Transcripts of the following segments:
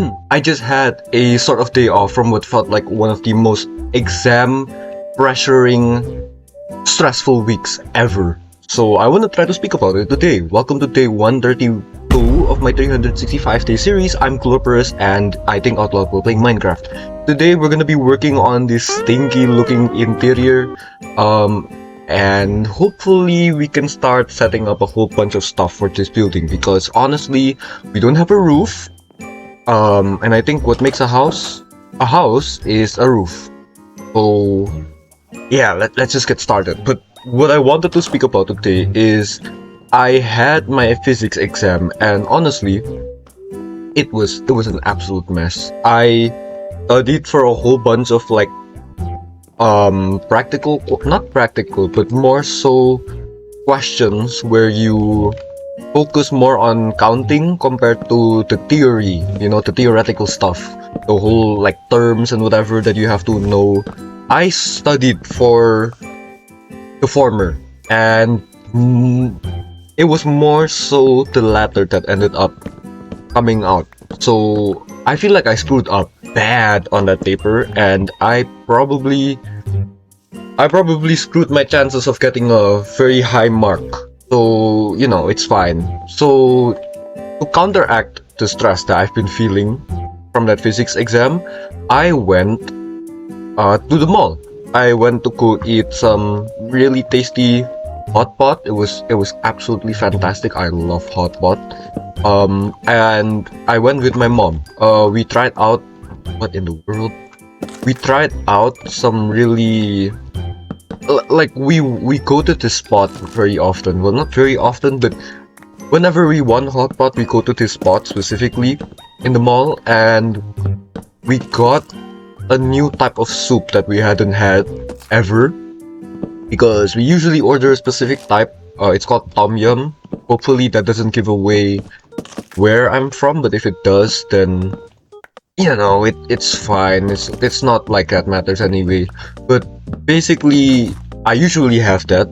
I just had a sort of day off from what felt like one of the most exam pressuring, stressful weeks ever. So I want to try to speak about it today. Welcome to day 132 of my 365-day series. I'm Glorporous and I think out loud while playing Minecraft. Today we're gonna be working on this stinky looking interior. And hopefully we can start setting up a whole bunch of stuff for this building because honestly, we don't have a roof. And I think what makes a house is a roof. So yeah, let's just get started. But what I wanted to speak about today is I had my physics exam and honestly it was an absolute mess. I studied for a whole bunch of like practical, not practical, but more so questions where you focus more on counting compared to the theory, the theoretical stuff, the whole like terms and whatever that you have to know. I studied for the former, and it was more so the latter that ended up coming out. So I feel like I screwed up bad on that paper, and I probably screwed my chances of getting a very high mark. So, it's fine. So, to counteract the stress that I've been feeling from that physics exam, I went to the mall. I went to go eat some really tasty hot pot. It was absolutely fantastic. I love hot pot. And I went with my mom. We tried out what in the world? We tried out some really like we go to this spot very often. Well, not very often, but whenever we want hot pot, we go to this spot specifically in the mall, and we got a new type of soup that we hadn't had ever because we usually order a specific type. It's called tom yum. Hopefully that doesn't give away where I'm from, but if it does, then it's fine. It's not like that matters anyway. But basically, I usually have that,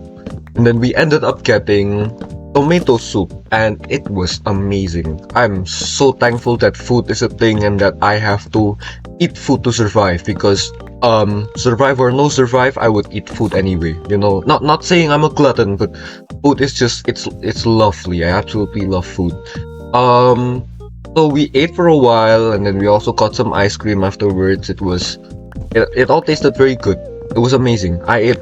and then we ended up getting tomato soup, and it was amazing. I'm so thankful that food is a thing and that I have to eat food to survive because survive or no survive, I would eat food anyway. Not saying I'm a glutton, but food is just it's lovely. I absolutely love food. So we ate for a while, and then we also got some ice cream afterwards. It all tasted very good. It was amazing. I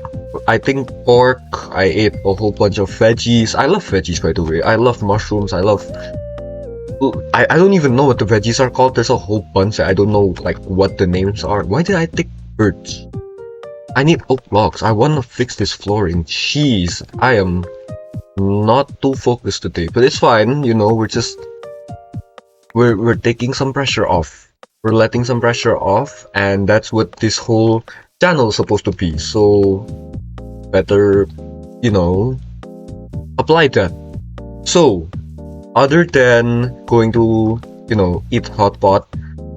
think pork. I ate a whole bunch of veggies. I love veggies, by the way. I love mushrooms. I don't even know what the veggies are called. There's a whole bunch. I don't know like what the names are. Why did I take birds? I need oak blocks. I want to fix this flooring. Jeez, I am not too focused today, but it's fine. We're taking some pressure off. We're letting some pressure off, and that's what this whole channel is supposed to be. So better, apply that. So other than going to, eat hot pot,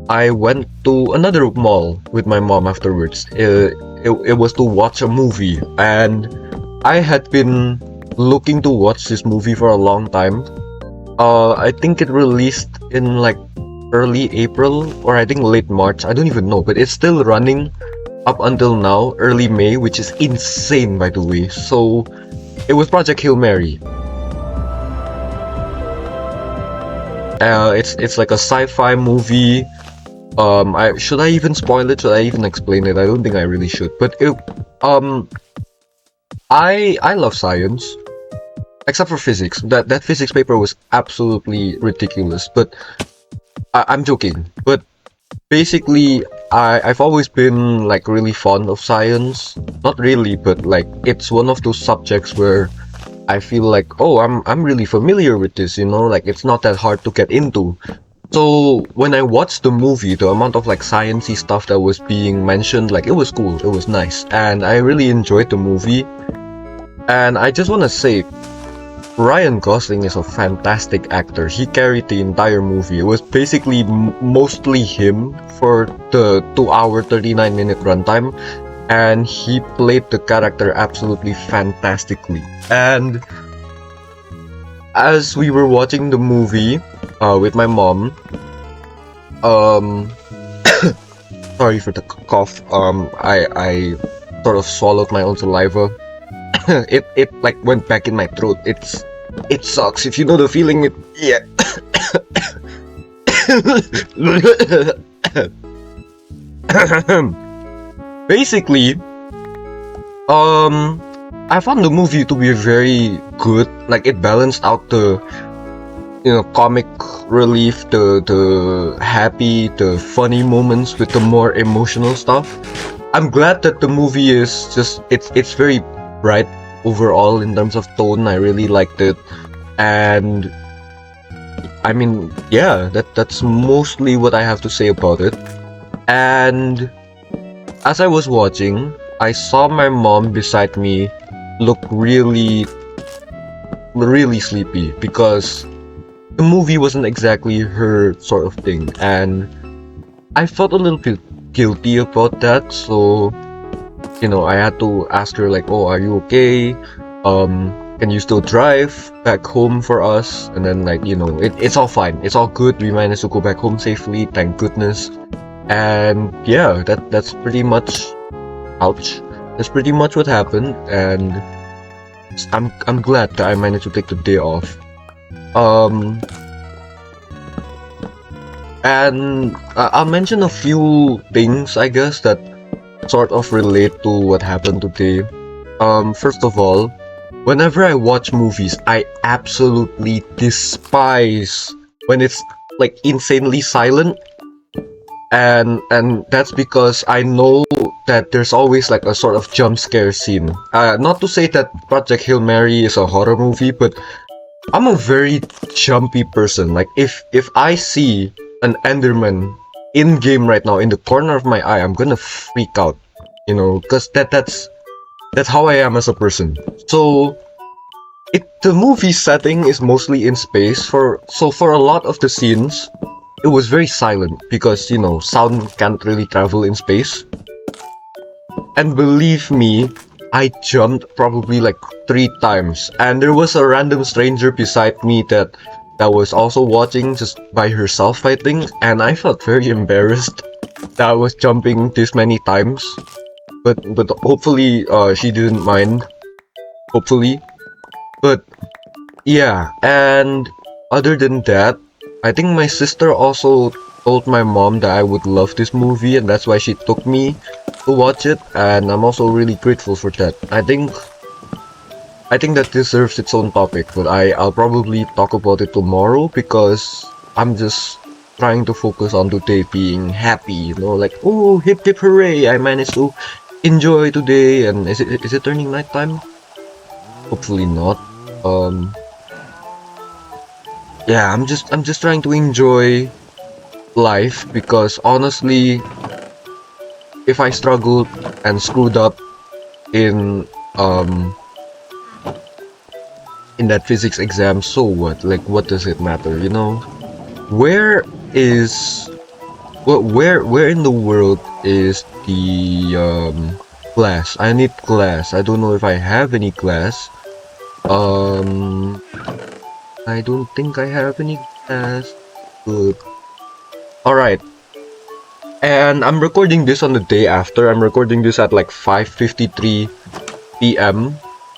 I went to another mall with my mom afterwards. It was to watch a movie, and I had been looking to watch this movie for a long time. I think it released in like early April or I think late March. I don't even know, but it's still running up until now, early May, which is insane, by the way. So it was Project Hail Mary. It's like a sci-fi movie. Should I even spoil it? Should I even explain it? I don't think I really should. But I love science. Except for physics. That physics paper was absolutely ridiculous. But I'm joking. But basically, I've always been like really fond of science. Not really, but like it's one of those subjects where I feel like, oh, I'm really familiar with this. Like it's not that hard to get into. So when I watched the movie, the amount of like sciencey stuff that was being mentioned, like it was cool. It was nice, and I really enjoyed the movie. And I just want to say, Ryan Gosling is a fantastic actor. He carried the entire movie. It was basically mostly him for the 2-hour 39-minute runtime, and he played the character absolutely fantastically. And as we were watching the movie with my mom, Um, sorry for the cough. I sort of swallowed my own saliva. It like went back in my throat. It sucks if you know the feeling. It yeah. Basically, um, I found the movie to be very good. Like it balanced out the comic relief, the happy, the funny moments with the more emotional stuff. I'm glad that the movie is just it's very bright overall in terms of tone. I really liked it, and I mean, yeah, that's mostly what I have to say about it. And as I was watching, I saw my mom beside me look really sleepy because the movie wasn't exactly her sort of thing, and I felt a little bit guilty about that. So I had to ask her like, "Oh, are you okay? Can you still drive back home for us?" And then like, it's all fine. It's all good. We managed to go back home safely, thank goodness. And yeah, that's pretty much ouch. That's pretty much what happened, and I'm glad that I managed to take the day off. Um, and I'll mention a few things, I guess, that sort of relate to what happened today. First of all, whenever I watch movies, I absolutely despise when it's like insanely silent, and that's because I know that there's always like a sort of jump scare scene. Not to say that Project Hail Mary is a horror movie, but I'm a very jumpy person. Like if I see an Enderman in game right now in the corner of my eye, I'm gonna freak out. Because that's how I am as a person. So the movie setting is mostly in space for a lot of the scenes it was very silent because sound can't really travel in space. And believe me, I jumped probably like 3 times, and there was a random stranger beside me that was also watching just by herself, I think, and I felt very embarrassed that I was jumping this many times. But hopefully she didn't mind. Hopefully. But yeah, and other than that, I think my sister also told my mom that I would love this movie, and that's why she took me to watch it, and I'm also really grateful for that. I think that deserves its own topic, but I'll probably talk about it tomorrow because I'm just trying to focus on today being happy, like, oh, hip hip hooray, I managed to enjoy today. And is it turning nighttime? Hopefully not. Yeah, I'm just trying to enjoy life because honestly, if I struggled and screwed up in um in that physics exam, so what? Like, what does it matter, Where is where in the world is the glass? I need glass. I don't know if I have any glass. I don't think I have any glass. Good. Alright. And I'm recording this on the day after. I'm recording this at like 5:53 p.m.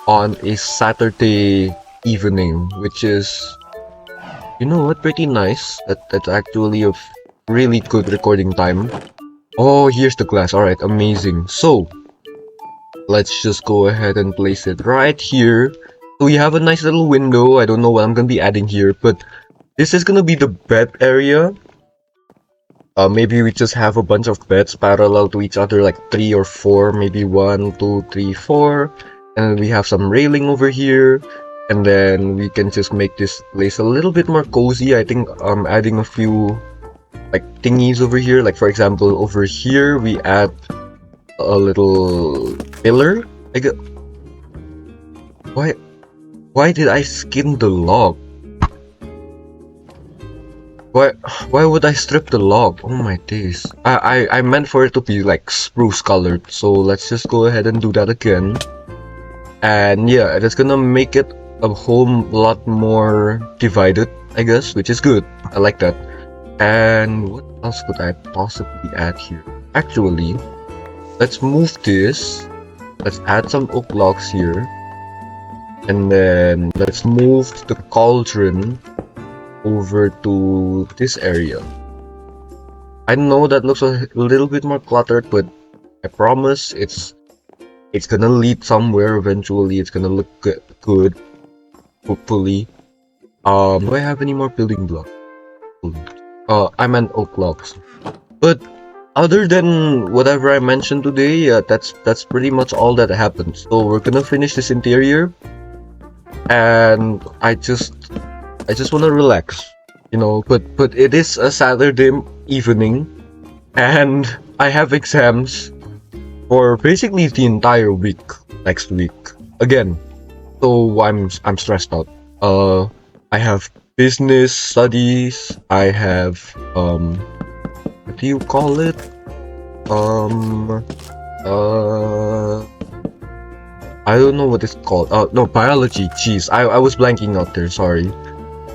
on a Saturday evening, which is, pretty nice. That's actually a really good recording time. Oh, here's the glass. Alright, amazing. So, let's just go ahead and place it right here. So we have a nice little window. I don't know what I'm gonna be adding here, but this is gonna be the bed area. Maybe we just have a bunch of beds parallel to each other, like 3 or 4, maybe 1, 2, 3, 4. And we have some railing over here. And then we can just make this place a little bit more cozy. I think adding a few like thingies over here. Like for example, over here we add a little pillar. Like, why did I skin the log? Why would I strip the log? Oh my days. I meant for it to be like spruce colored, so let's just go ahead and do that again. And yeah, it's gonna make it a whole lot more divided, I guess, which is good. I like that. And what else could I possibly add here? Actually, let's move this. Let's add some oak logs here. And then let's move the cauldron over to this area. I know that looks a little bit more cluttered, but I promise it's gonna lead somewhere eventually. It's gonna look good, hopefully. Do I have any more building blocks? I meant oak logs. But other than whatever I mentioned today, that's pretty much all that happened. So we're gonna finish this interior, and I just wanna relax, you know. But it is a Saturday evening, and I have exams for basically the entire week next week again. So I'm stressed out. I have business studies. I have what do you call it? Um, uh, I don't know what it's called. No, biology. Jeez, I was blanking out there. Sorry.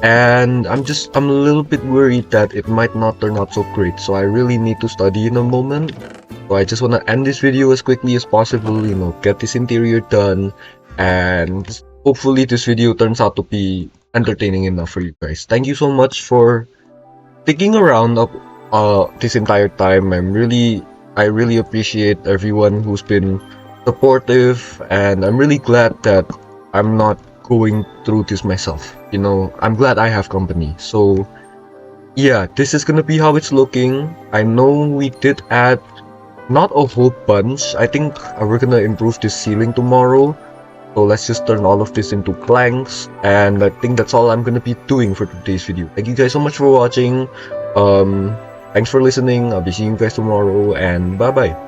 And I'm a little bit worried that it might not turn out so great. So I really need to study in a moment. So I just want to end this video as quickly as possible, you know, get this interior done, and hopefully this video turns out to be entertaining enough for you guys. Thank you so much for sticking around up this entire time. I really appreciate everyone who's been supportive, and I'm really glad that I'm not going through this myself. You know, I'm glad I have company. So yeah, this is gonna be how it's looking. I know we did add not a whole bunch. I think we're gonna improve this ceiling tomorrow. So let's just turn all of this into planks. And I think that's all I'm gonna be doing for today's video. Thank you guys so much for watching. Thanks for listening. I'll be seeing you guys tomorrow, and bye bye.